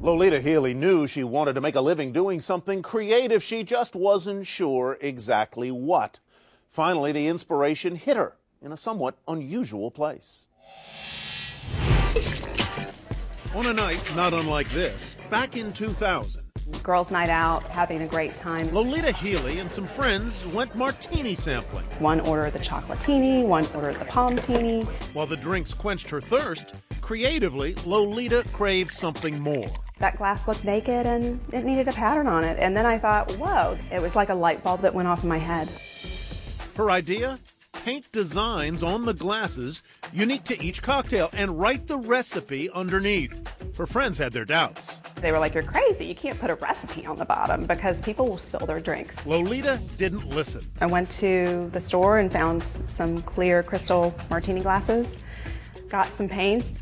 Lolita Healy knew she wanted to make a living doing something creative. She just wasn't sure exactly what. Finally, the inspiration hit her in a somewhat unusual place. On a night not unlike this, back in 2000, Girls' night out, having a great time. Lolita Healy and some friends went martini sampling. One ordered the chocolatini, one ordered the palmtini. While the drinks quenched her thirst, creatively, Lolita craved something more. That glass looked naked and it needed a pattern on it. And then I thought, whoa, it was like a light bulb that went off in my head. Her idea? Paint designs on the glasses unique to each cocktail and write the recipe underneath. Her friends had their doubts. They were like, you're crazy. You can't put a recipe on the bottom because people will spill their drinks. Lolita didn't listen. I went to the store and found some clear crystal martini glasses, got some paints,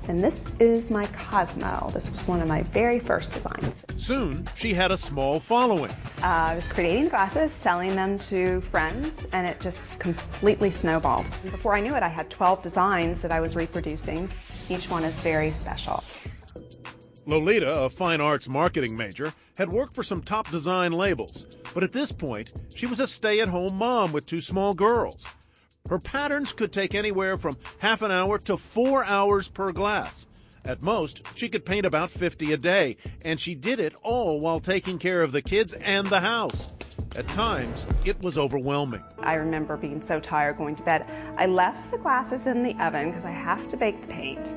and this is my Cosmo. This was one of my very first designs. Soon, she had a small following. I was creating the glasses, selling them to friends, and it just completely snowballed. Before I knew it, I had 12 designs that I was reproducing. Each one is very special. Lolita, a fine arts marketing major, had worked for some top design labels. But at this point, she was a stay-at-home mom with 2 small girls. Her patterns could take anywhere from half an hour to 4 hours per glass. At most, she could paint about 50 a day, and she did it all while taking care of the kids and the house. At times, it was overwhelming. I remember being so tired going to bed. I left the glasses in the oven because I have to bake the paint.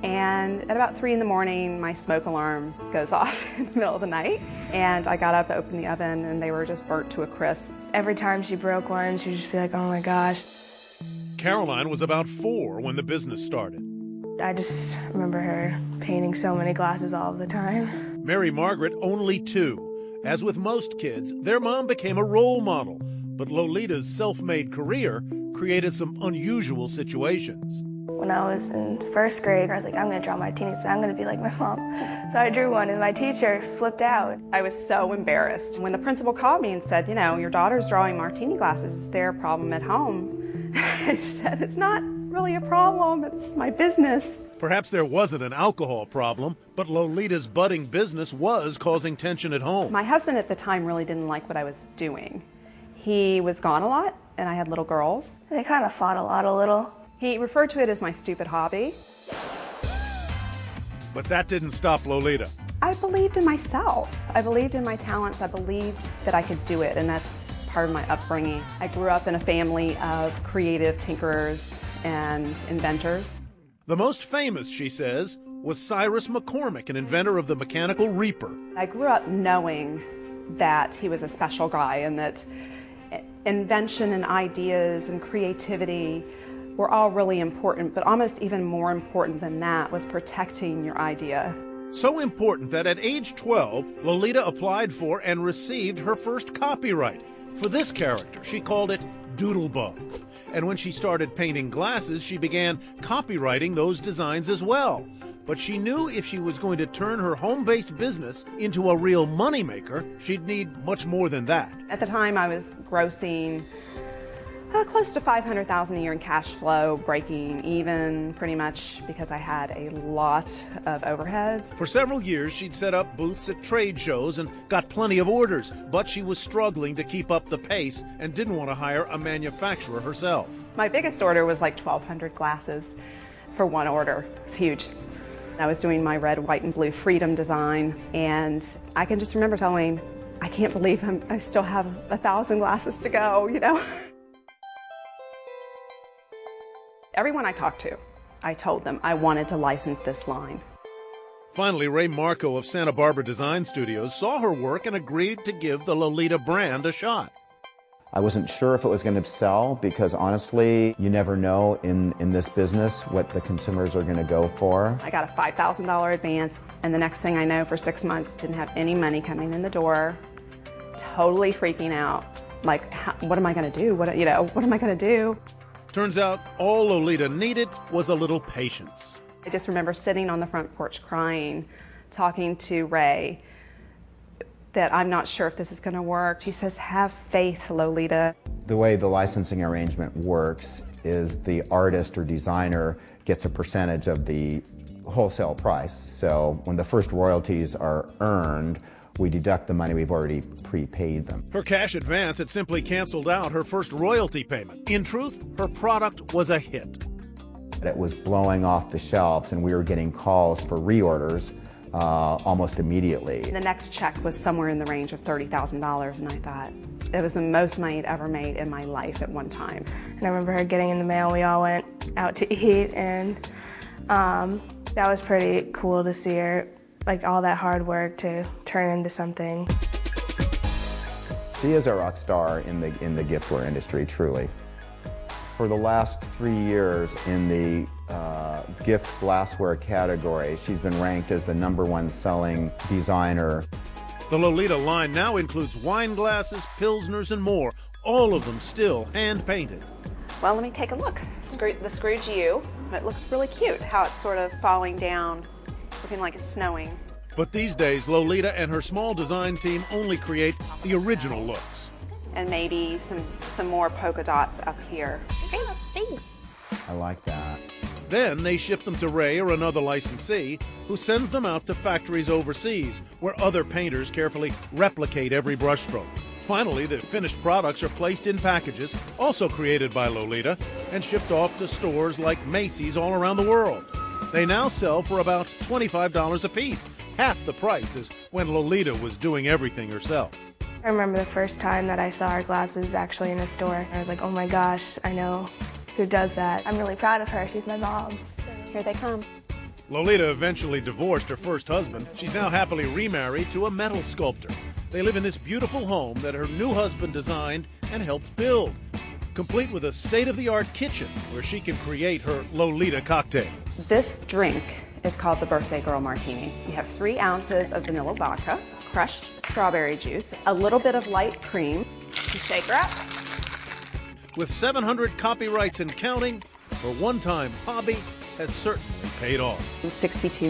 And at about 3 in the morning, my smoke alarm goes off in the middle of the night. And I got up, opened the oven, and they were just burnt to a crisp. Every time she broke one, she'd just be like, oh my gosh. Caroline was about 4 when the business started. I just remember her painting so many glasses all the time. Mary Margaret, only 2. As with most kids, their mom became a role model. But Lolita's self-made career created some unusual situations. When I was in 1st grade, I was like, I'm going to draw martinis. I'm going to be like my mom. So I drew one, and my teacher flipped out. I was so embarrassed. When the principal called me and said, you know, your daughter's drawing martini glasses, is there a problem at home? I said, it's not really a problem. It's my business. Perhaps there wasn't an alcohol problem, but Lolita's budding business was causing tension at home. My husband at the time really didn't like what I was doing. He was gone a lot, and I had little girls. They kind of fought a little. He referred to it as my stupid hobby. But that didn't stop Lolita. I believed in myself. I believed in my talents. I believed that I could do it, and that's part of my upbringing. I grew up in a family of creative tinkerers and inventors. The most famous, she says, was Cyrus McCormick, an inventor of the mechanical reaper. I grew up knowing that he was a special guy and that invention and ideas and creativity were all really important, but almost even more important than that was protecting your idea. So important that at age 12, Lolita applied for and received her first copyright. For this character, she called it Doodlebug. And when she started painting glasses, she began copywriting those designs as well. But she knew if she was going to turn her home-based business into a real moneymaker, she'd need much more than that. At the time, I was grossing close to $500,000 a year in cash flow, breaking even pretty much because I had a lot of overhead. For several years, she'd set up booths at trade shows and got plenty of orders, but she was struggling to keep up the pace and didn't want to hire a manufacturer herself. My biggest order was like 1,200 glasses for one order. It's huge. I was doing my red, white, and blue Freedom design, and I can just remember telling, I can't believe I still have 1,000 glasses to go, you know? Everyone I talked to, I told them I wanted to license this line. Finally, Ray Marco of Santa Barbara Design Studios saw her work and agreed to give the Lolita brand a shot. I wasn't sure if it was going to sell because honestly, you never know in this business what the consumers are going to go for. I got a $5,000 advance, and the next thing I know, for 6 months, didn't have any money coming in the door, totally freaking out. Like, what am I going to do? What am I going to do? Turns out all Lolita needed was a little patience. I just remember sitting on the front porch crying, talking to Ray, that I'm not sure if this is going to work. He says, have faith, Lolita. The way the licensing arrangement works is the artist or designer gets a percentage of the wholesale price. So when the first royalties are earned, we deduct the money we've already prepaid them. Her cash advance had simply canceled out her first royalty payment. In truth, her product was a hit. It was blowing off the shelves, and we were getting calls for reorders almost immediately. The next check was somewhere in the range of $30,000, and I thought it was the most money I'd ever made in my life at one time. And I remember her getting in the mail. We all went out to eat, and that was pretty cool to see her, like all that hard work to turn into something. She is a rock star in the giftware industry, truly. For the last 3 years in the gift glassware category, she's been ranked as the #1 selling designer. The Lolita line now includes wine glasses, pilsners, and more, all of them still hand-painted. Well, let me take a look. The Scrooge U. It looks really cute, how it's sort of falling down, looking like it's snowing. But these days, Lolita and her small design team only create the original looks. And maybe some more polka dots up here. Okay, thanks. I like that. Then they ship them to Ray or another licensee, who sends them out to factories overseas, where other painters carefully replicate every brushstroke. Finally, the finished products are placed in packages, also created by Lolita, and shipped off to stores like Macy's all around the world. They now sell for about $25 a piece, half the price as when Lolita was doing everything herself. I remember the first time that I saw her glasses actually in a store. I was like, oh my gosh, I know who does that. I'm really proud of her. She's my mom. Here they come. Lolita eventually divorced her first husband. She's now happily remarried to a metal sculptor. They live in this beautiful home that her new husband designed and helped build, complete with a state-of-the-art kitchen where she can create her Lolita cocktails. This drink is called the Birthday Girl Martini. You have 3 ounces of vanilla vodka, crushed strawberry juice, a little bit of light cream. You shake her up. With 700 copyrights and counting, her one-time hobby has certainly paid off. 62